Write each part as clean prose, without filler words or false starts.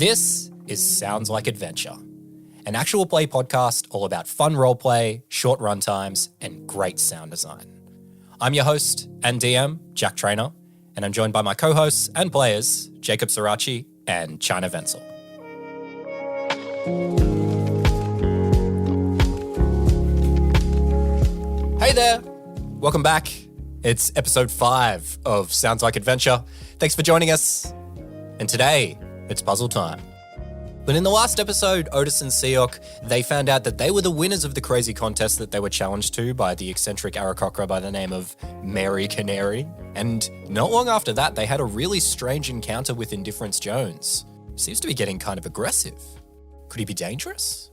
This is Sounds Like Adventure, an actual play podcast all about fun roleplay, short runtimes, and great sound design. I'm your host and DM, Jack Trainer, and I'm joined by my co-hosts and players, Jacob Sirachi and China Wenzel. Hey there! Welcome back. It's episode 5 of Sounds Like Adventure. Thanks for joining us. And today, it's puzzle time. But in the last episode, Otis and Seok, they found out that they were the winners of the crazy contest that they were challenged to by the eccentric Aarakocra by the name of Mary Canary. And not long after that, they had a really strange encounter with Indifference Jones. Seems to be getting kind of aggressive. Could he be dangerous?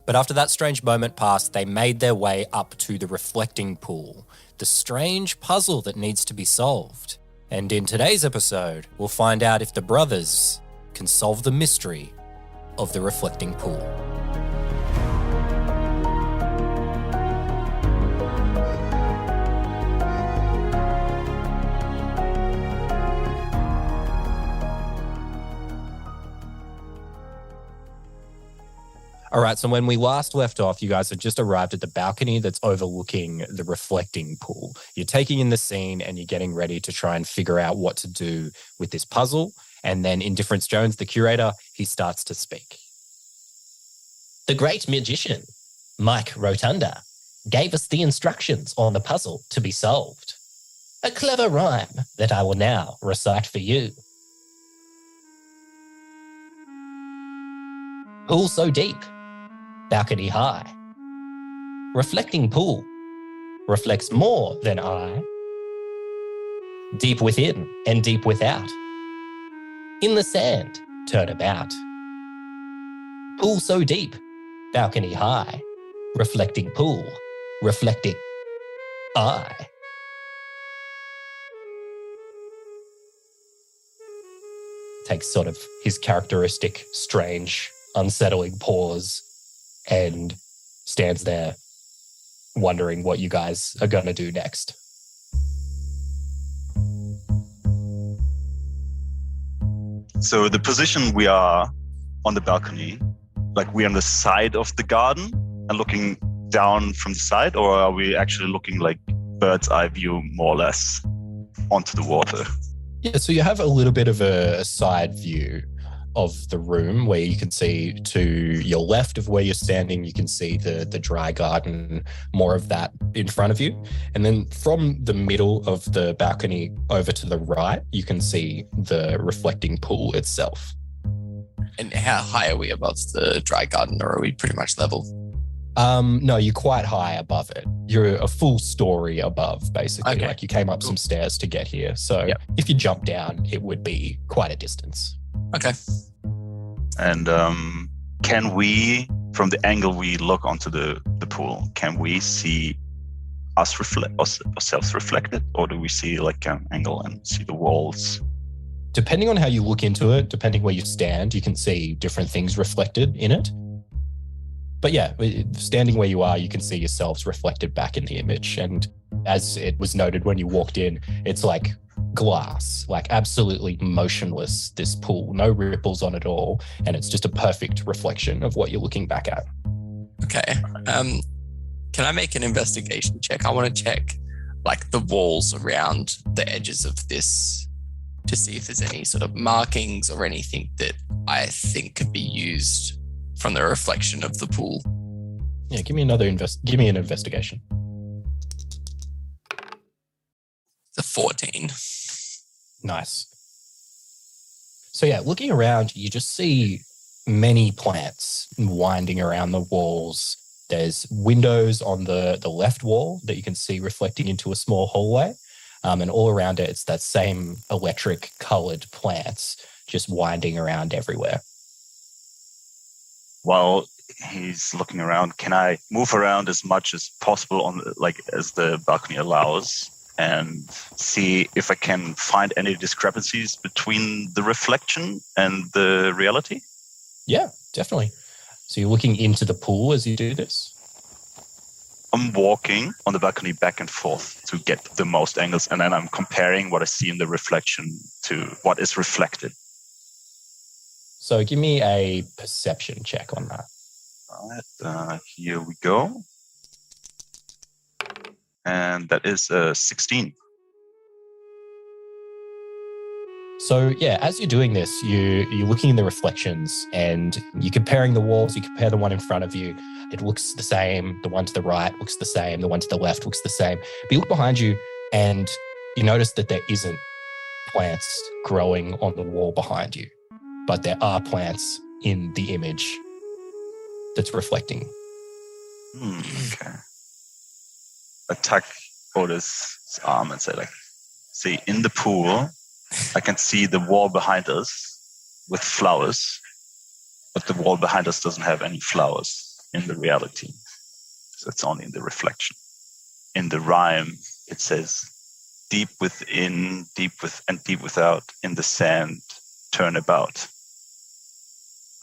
But after that strange moment passed, they made their way up to the reflecting pool, the strange puzzle that needs to be solved. And in today's episode, we'll find out if the brothers can solve the mystery of the reflecting pool. All right, so when we last left off, you guys had just arrived at the balcony that's overlooking the reflecting pool. You're taking in the scene and you're getting ready to try and figure out what to do with this puzzle. And then Indifference Jones, the curator, he starts to speak. The great magician, Mike Rotunda, gave us the instructions on the puzzle to be solved. A clever rhyme that I will now recite for you. Pool so deep, balcony high. Reflecting pool reflects more than I. Deep within and deep without. In the sand, turn about. Pool so deep, balcony high. Reflecting pool, reflecting I. Takes sort of his characteristic, strange, unsettling pause and stands there wondering what you guys are going to do next. So the position we are on the balcony, like we're on the side of the garden and looking down from the side, or are we actually looking like bird's eye view more or less onto the water? Yeah, so you have a little bit of a side view of the room where you can see to your left of where you're standing, you can see the dry garden, more of that in front of you. And then from the middle of the balcony over to the right, you can see the reflecting pool itself. And how high are we above the dry garden, or are we pretty much level? No, you're quite high above it. You're a full story above, basically. Okay. Like you came up some stairs to get here. So If you jump down, it would be quite a distance. Okay. And can we, from the angle we look onto the pool, can we see ourselves reflected, or do we see like an angle and see the walls? Depending on how you look into it, depending where you stand, you can see different things reflected in it. But yeah, standing where you are, you can see yourselves reflected back in the image. And as it was noted when you walked in, it's like glass, like absolutely motionless, this pool, no ripples on it all. And it's just a perfect reflection of what you're looking back at. Okay. Can I make an investigation check? I want to check like the walls around the edges of this to see if there's any sort of markings or anything that I think could be used from the reflection of the pool. Yeah, give me an investigation. The 14. Nice. So yeah, looking around, you just see many plants winding around the walls. There's windows on the left wall that you can see reflecting into a small hallway. And all around it, it's that same electric coloured plants just winding around everywhere. While he's looking around, can I move around as much as possible as the balcony allows, and see if I can find any discrepancies between the reflection and the reality? Yeah, definitely. So you're looking into the pool as you do this? I'm walking on the balcony back and forth to get the most angles, and then I'm comparing what I see in the reflection to what is reflected. So give me a perception check on that. All right, here we go. And that is 16. So yeah, as you're doing this, you're looking in the reflections and you're comparing the walls. You compare the one in front of you. It looks the same. The one to the right looks the same. The one to the left looks the same. But you look behind you and you notice that there isn't plants growing on the wall behind you, but there are plants in the image that's reflecting. Okay. Attack Otis' arm and say, like, see, in the pool, I can see the wall behind us with flowers, but the wall behind us doesn't have any flowers in the reality. So it's only in the reflection. In the rhyme, it says, deep within, and deep without, in the sand, turn about.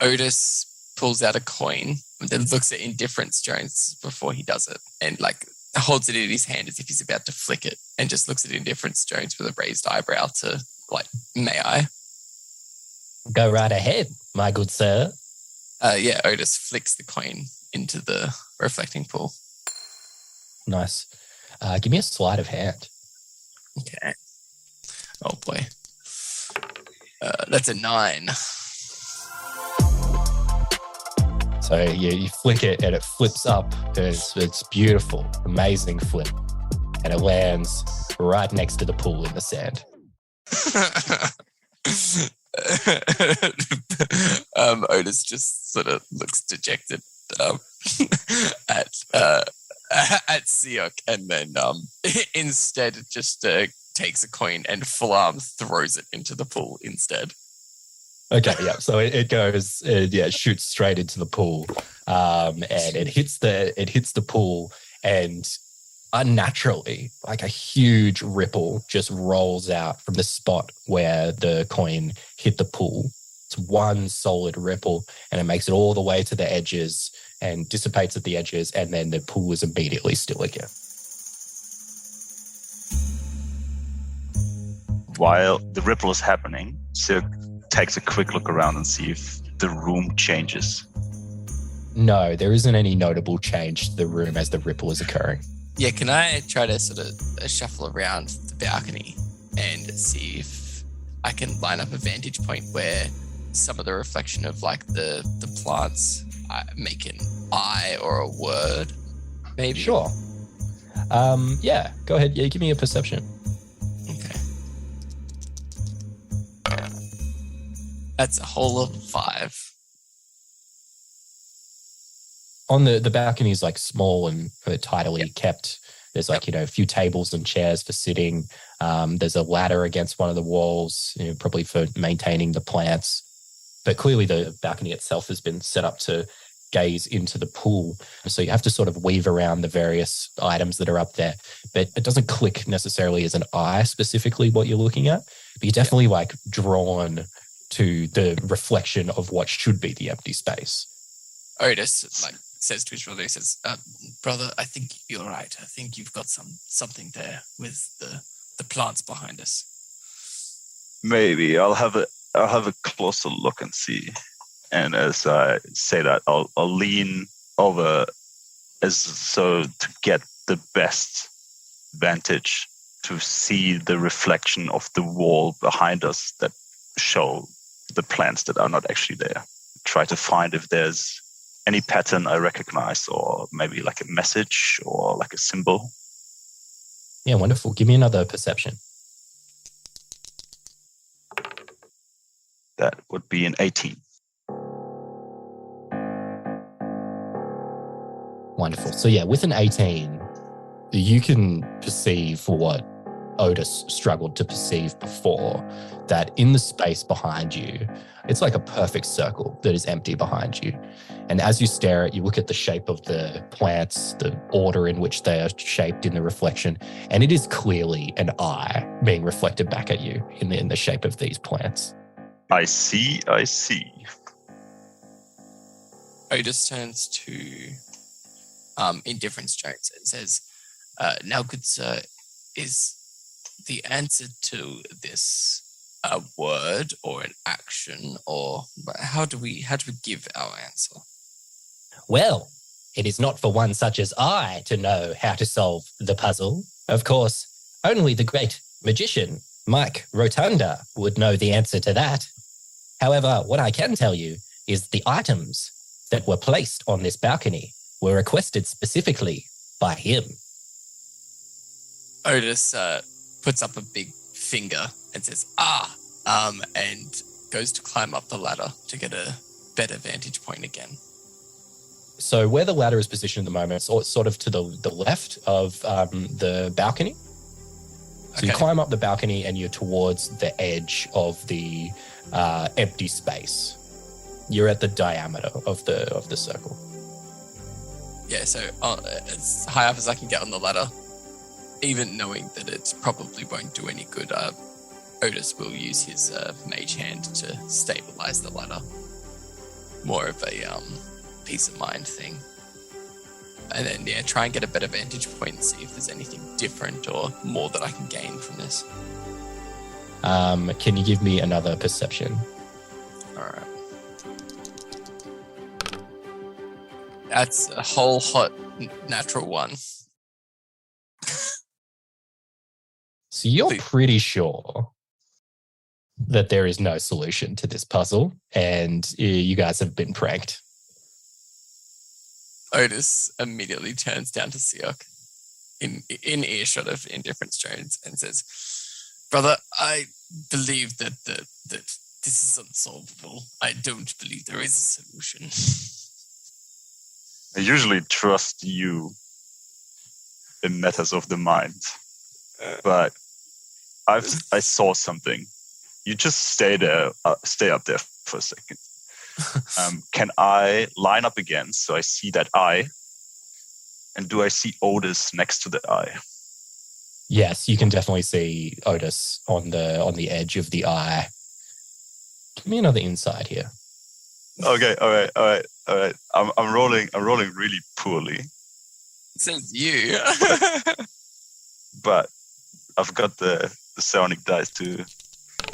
Otis pulls out a coin and then looks at Indifference Jones before he does it and like holds it in his hand as if he's about to flick it and just looks at Indifference Jones with a raised eyebrow to like, may I? Go right ahead, my good sir. Yeah, Otis flicks the coin into the reflecting pool. Nice. Give me a sleight of hand. Okay. Oh boy. That's a 9. So you flick it and it flips up. It's beautiful, amazing flip. And it lands right next to the pool in the sand. Otis just sort of looks dejected at Siok and then instead just takes a coin and full arm throws it into the pool instead. Okay, yeah. So it goes, it shoots straight into the pool, and it hits the pool, and unnaturally, like a huge ripple just rolls out from the spot where the coin hit the pool. It's one solid ripple, and it makes it all the way to the edges and dissipates at the edges, and then the pool is immediately still again. While the ripple is happening, Silk takes a quick look around and see if the room changes. No, there isn't any notable change to the room as the ripple is occurring. Yeah, can I try to sort of shuffle around the balcony and see if I can line up a vantage point where some of the reflection of like the plants make an I or a word, maybe? Sure. Yeah, go ahead. Yeah, give me a perception. Okay. That's a whole of 5. On the balcony is like small and tidily kept. There's like, a few tables and chairs for sitting. There's a ladder against one of the walls, probably for maintaining the plants. But clearly the balcony itself has been set up to gaze into the pool. So you have to sort of weave around the various items that are up there. But it doesn't click necessarily as an eye specifically what you're looking at. But you're definitely like drawn to the reflection of what should be the empty space. Otis says to his brother, he says, brother, I think you're right. I think you've got something there with the plants behind us. Maybe I'll have a closer look and see. And as I say that, I'll lean over to get the best vantage to see the reflection of the wall behind us that show the plants that are not actually there. Try to find if there's any pattern I recognize, or maybe like a message or like a symbol. Yeah, wonderful. Give me another perception. That would be an 18. Wonderful. So yeah, with an 18, you can perceive what Otis struggled to perceive before, that in the space behind you, it's like a perfect circle that is empty behind you. And as you stare at, you look at the shape of the plants, the order in which they are shaped in the reflection, and it is clearly an eye being reflected back at you in the shape of these plants. I see. Otis turns to Indifference Jones and says, now, good sir, is the answer to this a word or an action, or how do we give our answer? Well, it is not for one such as I to know how to solve the puzzle. Of course, only the great magician, Mike Rotunda, would know the answer to that. However, what I can tell you is the items that were placed on this balcony were requested specifically by him. Otis puts up a big finger and says, and goes to climb up the ladder to get a better vantage point again. So where the ladder is positioned at the moment, it's sort of to the left of the balcony. So you climb up the balcony and you're towards the edge of the empty space. You're at the diameter of the circle. Yeah, so as high up as I can get on the ladder, even knowing that it probably won't do any good, Otis will use his mage hand to stabilize the ladder. More of a peace of mind thing. And then, try and get a better vantage point and see if there's anything different or more that I can gain from this. Can you give me another perception? All right. That's a whole hot natural one. So you're pretty sure that there is no solution to this puzzle and you guys have been pranked. Otis immediately turns down to Siok in earshot of indifferent tones and says, "Brother, I believe that this is unsolvable. I don't believe there is a solution." I usually trust you in matters of the mind, but I saw something. You just stay up there for a second. Can I line up again so I see that eye? And do I see Otis next to the eye? Yes, you can definitely see Otis on the edge of the eye. Give me another insight here. Okay, all right. I'm rolling really poorly. It says you. But I've got the psionic dice too.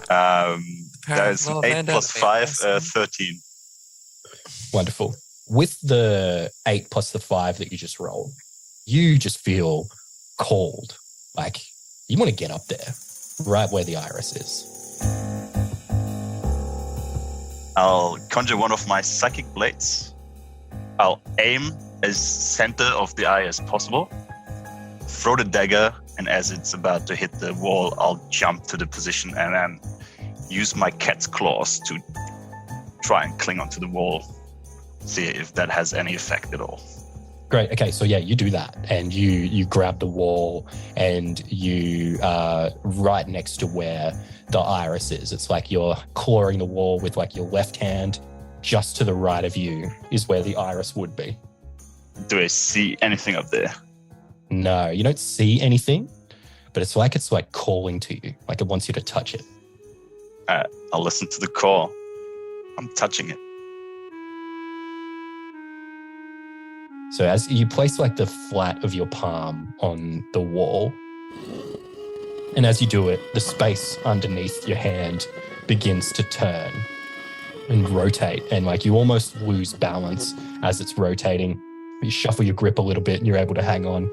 That is 8 plus 5, 13. Wonderful. With the 8 plus the 5 that you just rolled, you just feel cold. Like you want to get up there, right where the iris is. I'll conjure one of my psychic blades. I'll aim as center of the eye as possible, throw the dagger, and as it's about to hit the wall, I'll jump to the position and then use my cat's claws to try and cling onto the wall. See if that has any effect at all. Great. Okay, so yeah, you do that, and you grab the wall, and you right next to where the iris is. It's like you're clawing the wall with like your left hand. Just to the right of you is where the iris would be. Do I see anything up there? No, you don't see anything, but it's like calling to you, like it wants you to touch it. I'll listen to the call. I'm touching it. So as you place like the flat of your palm on the wall, and as you do it, the space underneath your hand begins to turn and rotate, and like you almost lose balance as it's rotating. You shuffle your grip a little bit and you're able to hang on.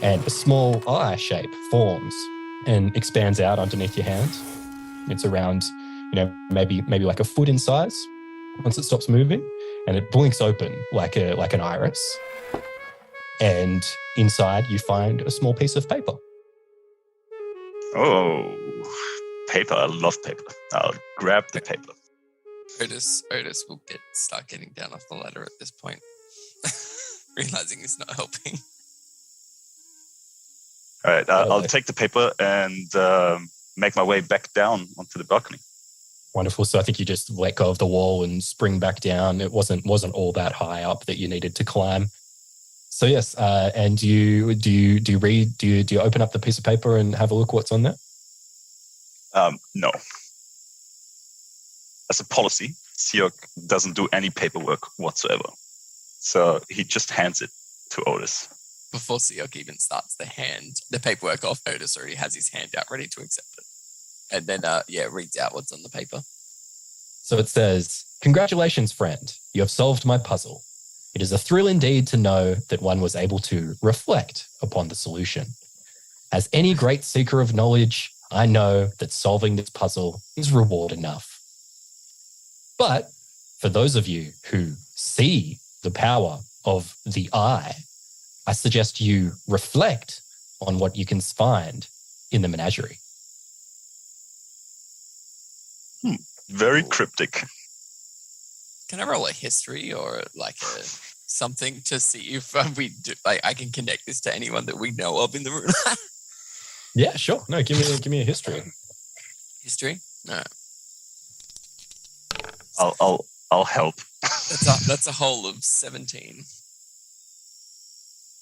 And a small eye shape forms and expands out underneath your hand. It's around, maybe like a foot in size once it stops moving. And it blinks open like an iris. And inside you find a small piece of paper. Oh, paper. I love paper. I'll grab the paper. Otis will start getting down off the ladder at this point, realizing it's not helping. All right, I'll take the paper and make my way back down onto the balcony. Wonderful. So I think you just let go of the wall and spring back down. It wasn't all that high up that you needed to climb. So yes, and do you open up the piece of paper and have a look what's on there? No. As a policy, Siok doesn't do any paperwork whatsoever. So he just hands it to Otis. Before Siok even starts the paperwork off, Otis already has his hand out ready to accept it. And then, reads out what's on the paper. So it says, "Congratulations, friend. You have solved my puzzle. It is a thrill indeed to know that one was able to reflect upon the solution. As any great seeker of knowledge, I know that solving this puzzle is reward enough. But for those of you who see the power of the eye, I suggest you reflect on what you can find in the menagerie." Very cryptic. Can I roll a history or like something to see if we do? Like, I can connect this to anyone that we know of in the room. Yeah, sure. No, give me a history. History? No. I'll help. That's a whole of 17.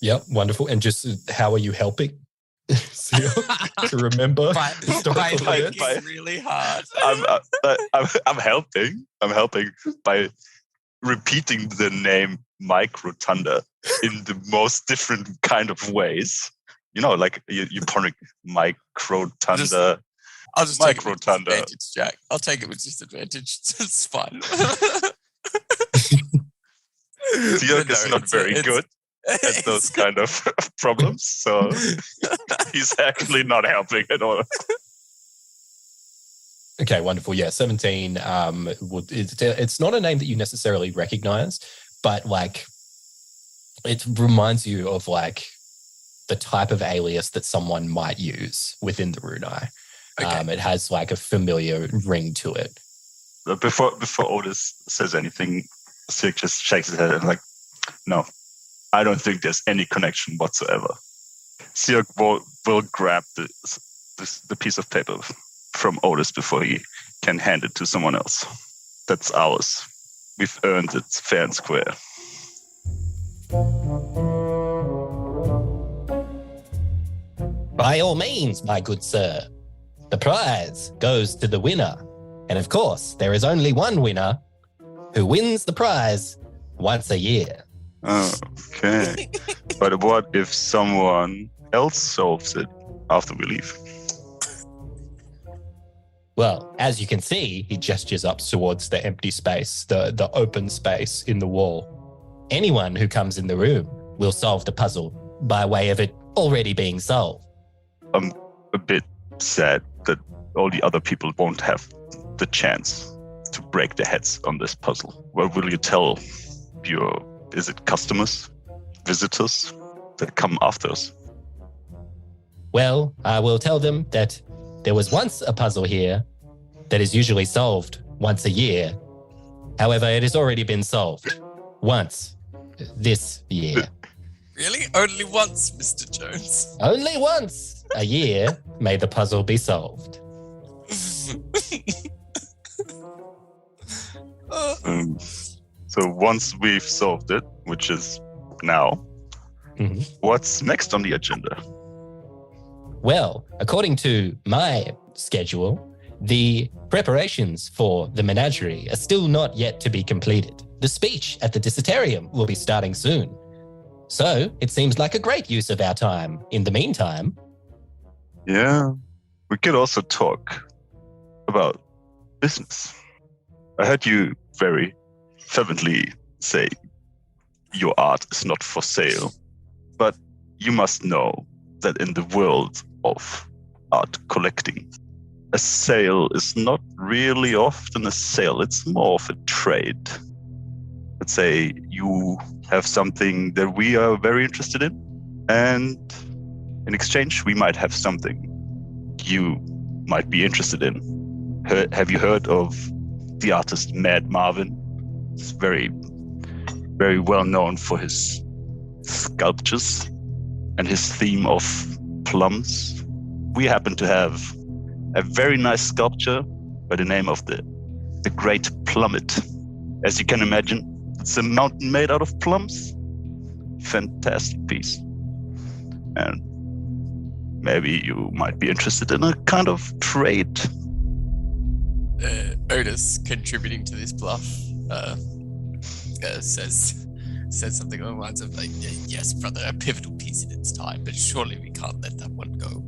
Yep, wonderful. And just how are you helping? To remember historical events? By really hard. I'm helping. I'm helping by repeating the name Mike Rotunda in the most different kind of ways. You know, like you're pondering Mike Rotunda. I'll just Mike take it with Rotunda. disadvantage, Jack. I'll take it with disadvantage. It's fine. Jörg is not very good at those kind of problems, so he's actually not helping at all. Okay, wonderful. Yeah, 17. It's not a name that you necessarily recognize, but like it reminds you of like the type of alias that someone might use within the Runai. Okay. It has like a familiar ring to it. Before Otis says anything, Sirk just shakes his head and like, no, I don't think there's any connection whatsoever. Sirk will grab the piece of paper from Otis before he can hand it to someone else. That's ours. We've earned it fair and square. By all means, my good sir. The prize goes to the winner. And of course, there is only one winner who wins the prize once a year. Okay. But what if someone else solves it after we leave? Well, as you can see, he gestures up towards the empty space, the open space in the wall. Anyone who comes in the room will solve the puzzle by way of it already being solved. I'm a bit sad that all the other people won't have the chance to break their heads on this puzzle. What will you tell is it customers, visitors that come after us? Well, I will tell them that there was once a puzzle here that is usually solved once a year. However, it has already been solved once this year. Really? Only once, Mr. Jones? Only once a year may the puzzle be solved. So once we've solved it, which is now, what's next on the agenda? Well, according to my schedule, the preparations for the menagerie are still not yet to be completed. The speech at the Dissertarium will be starting soon. So it seems like a great use of our time. In the meantime... Yeah, we could also talk about business. I heard you very fervently say your art is not for sale, but you must know that in the world of art collecting, a sale is not really often a sale, it's more of a trade. Let's say you have something that we are very interested in, and in exchange, we might have something you might be interested in. Have you heard of the artist Mad Marvin? He's very, very well known for his sculptures and his theme of plums. We happen to have a very nice sculpture by the name of the Great Plummet. As you can imagine, it's a mountain made out of plums. Fantastic piece. And maybe you might be interested in a kind of trade. Otis, contributing to this bluff, says something along the lines of like, yes, brother, a pivotal piece in its time, but surely we can't let that one go.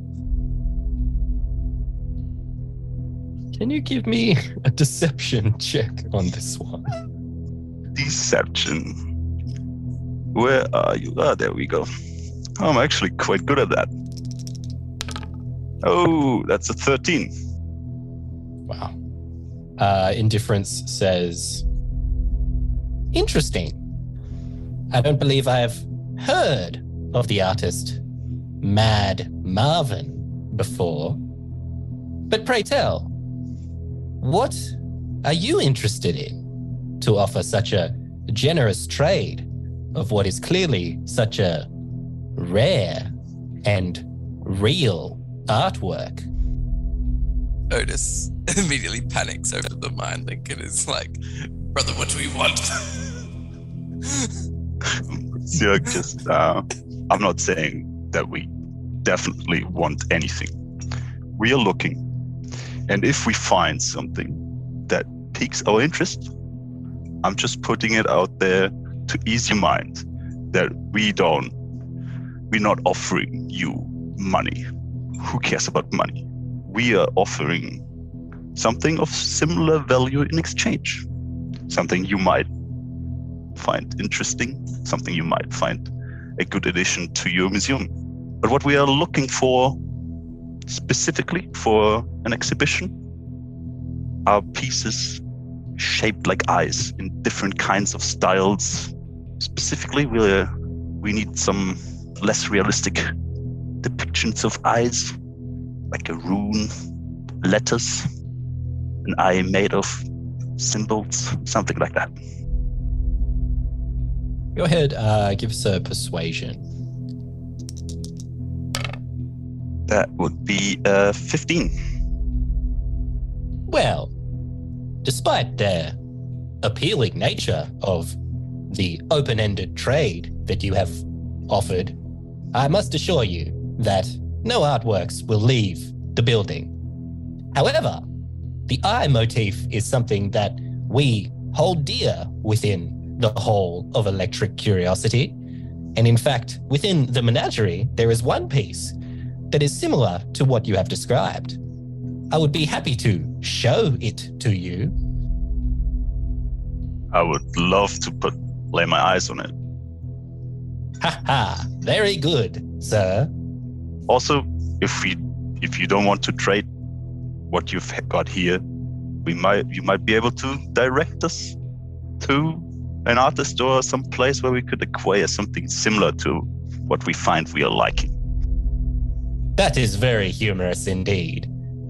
Can you give me a deception check on this one? Deception. Where are you? Ah, there we go. I'm actually quite good at that. Oh, that's a 13. Wow. Indifference says, interesting. I don't believe I've heard of the artist Mad Marvin before. But pray tell, what are you interested in to offer such a generous trade of what is clearly such a rare and real artwork? Otis immediately panics over the mind link and is like, brother, what do we want? So just, I'm not saying that we definitely want anything. We are looking. And if we find something that piques our interest, I'm just putting it out there to ease your mind that we're not offering you money. Who cares about money? We are offering something of similar value in exchange. Something you might find interesting, something you might find a good addition to your museum. But what we are looking for specifically for an exhibition are pieces shaped like eyes in different kinds of styles. Specifically, we need some less realistic depictions of eyes, like a rune, letters, an eye made of symbols, something like that. Go ahead, give us a persuasion. That would be 15. Well, despite the appealing nature of the open-ended trade that you have offered, I must assure you that no artworks will leave the building. However, the eye motif is something that we hold dear within the Hall of Electric Curiosity. And in fact, within the menagerie, there is one piece that is similar to what you have described. I would be happy to show it to you. I would love to lay my eyes on it. Ha ha, very good, sir. Also, if you don't want to trade what you've got here, you might be able to direct us to an artist or some place where we could acquire something similar to what we find we are liking. That is very humorous indeed.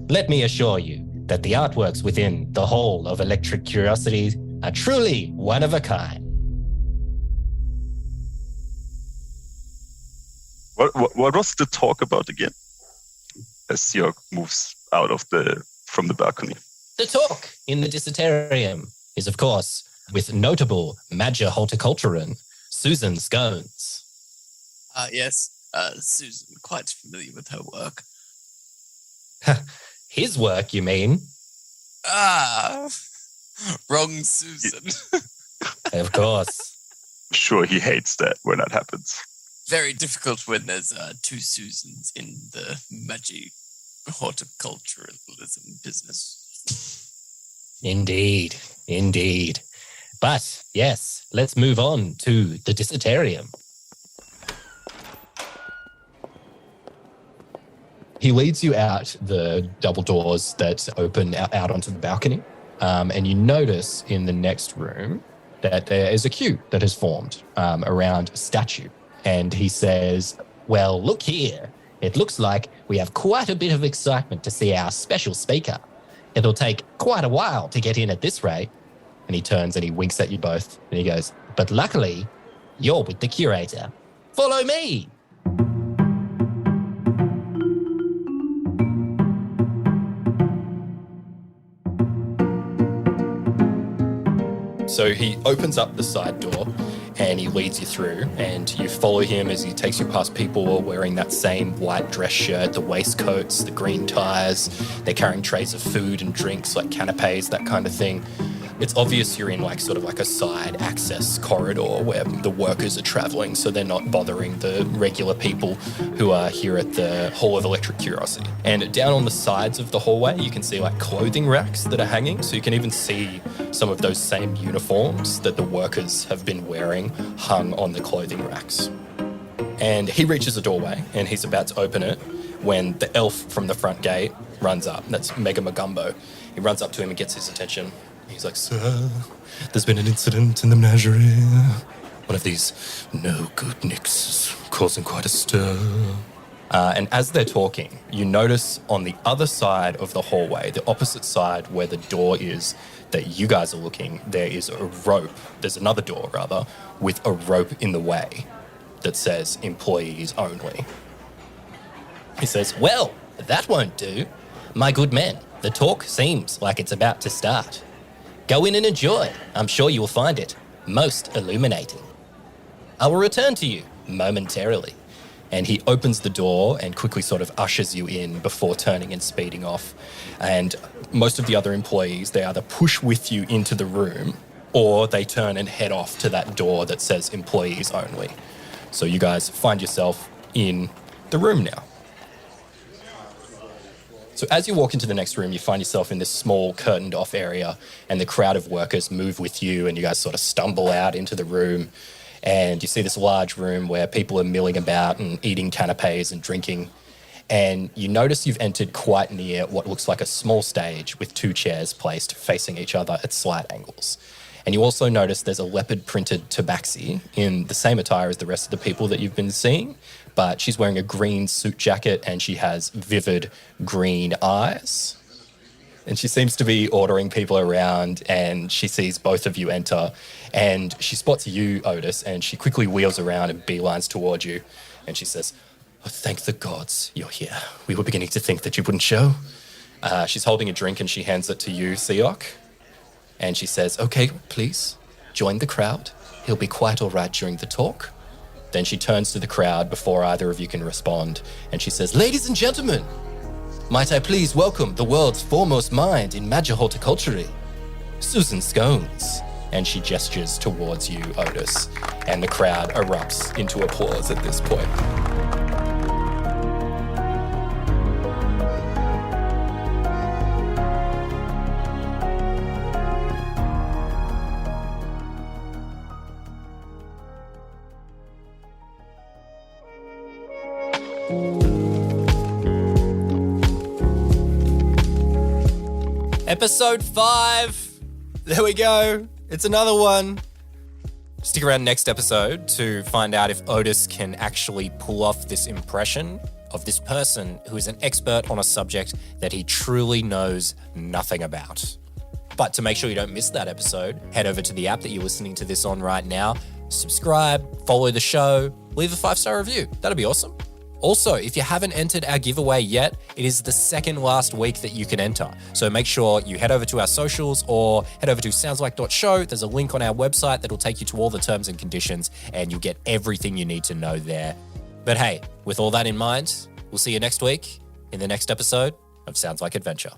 Let me assure you that the artworks within the Hall of Electric Curiosities are truly one of a kind. What was the talk about again? As Jörg moves out from the balcony. The talk in the Dissertarium is, of course, with notable Major Horticulturan, Susan Scones. Yes, Susan, quite familiar with her work. His work, you mean? Wrong Susan. Of course. Sure, he hates that when that happens. Very difficult when there's two Susans in the magic horticulturalism business. Indeed. But yes, let's move on to the Dissertarium. He leads you out the double doors that open out onto the balcony. And you notice in the next room that there is a queue that has formed around a statue. And he says, well, look here. It looks like we have quite a bit of excitement to see our special speaker. It'll take quite a while to get in at this rate. And he turns and he winks at you both. And he goes, but luckily, you're with the curator. Follow me. So he opens up the side door and he leads you through, and you follow him as he takes you past people wearing that same white dress shirt, the waistcoats, the green ties. They're carrying trays of food and drinks like canapes, that kind of thing. It's obvious you're in like sort of like a side access corridor where the workers are traveling, so they're not bothering the regular people who are here at the Hall of Electric Curiosity. And down on the sides of the hallway, you can see like clothing racks that are hanging, so you can even see some of those same uniforms that the workers have been wearing hung on the clothing racks. And he reaches a doorway and he's about to open it when the elf from the front gate runs up. That's Mega Magumbo. He runs up to him and gets his attention. He's like, "Sir, there's been an incident in the menagerie. One of these no-good nicks is causing quite a stir." And as they're talking, you notice on the other side of the hallway, the opposite side where the door is that you guys are looking, there is a rope. There's another door, rather, with a rope in the way that says employees only. He says, "Well, that won't do. My good men, the talk seems like it's about to start. Go in and enjoy. I'm sure you will find it most illuminating. I will return to you momentarily." And he opens the door and quickly sort of ushers you in before turning and speeding off. And most of the other employees, they either push with you into the room or they turn and head off to that door that says employees only. So you guys find yourself in the room now. So as you walk into the next room, you find yourself in this small curtained off area and the crowd of workers move with you and you guys sort of stumble out into the room and you see this large room where people are milling about and eating canapes and drinking. And you notice you've entered quite near what looks like a small stage with two chairs placed facing each other at slight angles. And you also notice there's a leopard-printed tabaxi in the same attire as the rest of the people that you've been seeing, but she's wearing a green suit jacket and she has vivid green eyes. And she seems to be ordering people around and she sees both of you enter and she spots you, Otis, and she quickly wheels around and beelines toward you. And she says, "Oh, thank the gods you're here. We were beginning to think that you wouldn't show." She's holding a drink and she hands it to you, Seok. And she says, "Okay, please, join the crowd. He'll be quite all right during the talk." Then she turns to the crowd before either of you can respond. And she says, "Ladies and gentlemen, might I please welcome the world's foremost mind in magic horticulture, Susan Scones." And she gestures towards you, Otis. And the crowd erupts into applause at this point. Episode 5. There we go. It's another one. Stick around next episode to find out if Otis can actually pull off this impression of this person who is an expert on a subject that he truly knows nothing about. But to make sure you don't miss that episode, head over to the app that you're listening to this on right now, subscribe, follow the show, leave a 5-star review. That'd be awesome. Also, if you haven't entered our giveaway yet, it is the second last week that you can enter. So make sure you head over to our socials or head over to soundslike.show. There's a link on our website that'll take you to all the terms and conditions and you'll get everything you need to know there. But hey, with all that in mind, we'll see you next week in the next episode of Sounds Like Adventure.